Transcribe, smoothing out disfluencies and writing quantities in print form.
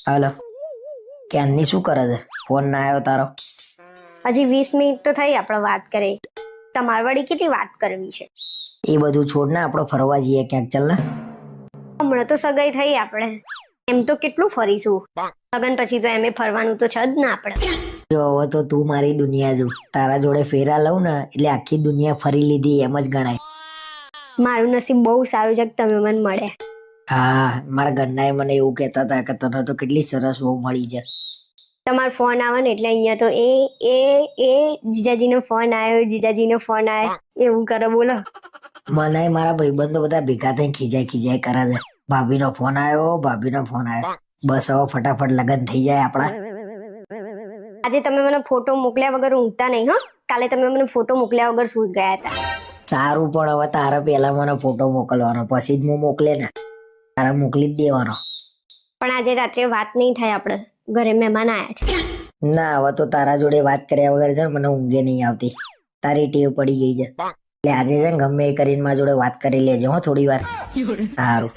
હાલો, ક્યારની શું કરે છે? ફોન ના આવ્યો તારો? હજી 20 મિનિટ તો થઈ આપણે વાત કરી. તમારે વળી કેટલી વાત કરવી છે? એ બધું છોડ ને, આપણે ફરવા જઈએ ક્યાંક. ચાલ ને. હમણાં તો સગાઈ થઈ આપણે, એમ તો કેટલું ફરીશું. લગન પછી તો એમે ફરવાનું તો છે જ ને આપણે. જો હવે તો તું મારી દુનિયા જો, તારા જોડે ફેરા લઉં ને એટલે આખી દુનિયા ફરી લીધી એમ જ ગણાય. મારું નસીબ બહુ સારું છે કે તમે મને મળ્યા. હા, મારા ઘરના મને એવું કહેતા હતા કે તને તો કેટલી સરસ બહુ મળી છે. તમારો ફોન આવે ને એટલે અહીંયા તો એ જીજાજીનો ફોન આવ્યો, જીજાજીનો ફોન આવ્યો એવું કરે. બોલો, મને મારા ભાઈબંધો બધા ભેગા થઈને ખીજાય કરે છે. ભાભીનો ફોન આવ્યો, ભાભીનો ફોન આવ્યો. બસ હવે ફટાફટ લગ્ન થઈ જાય આપણા. આજે તમે મને ફોટો મોકલ્યા વગર ઊંઘતા નહીં હો. કાલે તમે મને ફોટો મોકલ્યા વગર સૂઈ ગયા હતા. સારું, પણ હવે તારે પહેલા મને ફોટો મોકલવાનો, પછી જ હું મોકલે ને. તારે મોકલી જ દેવાનો. પણ આજે રાત્રે વાત નહીં થાય, આપણે ઘરે મહેમાન આવ્યા છે. ના, હવે તો તારા જોડે વાત કર્યા વગર છે ને મને ઊંઘે નહીં આવતી. તારી ટેવ પડી ગઈ છે એટલે આજે છે ને ગમે એ કરીને મારા જોડે વાત કરી લેજો હો થોડી વાર. સારું.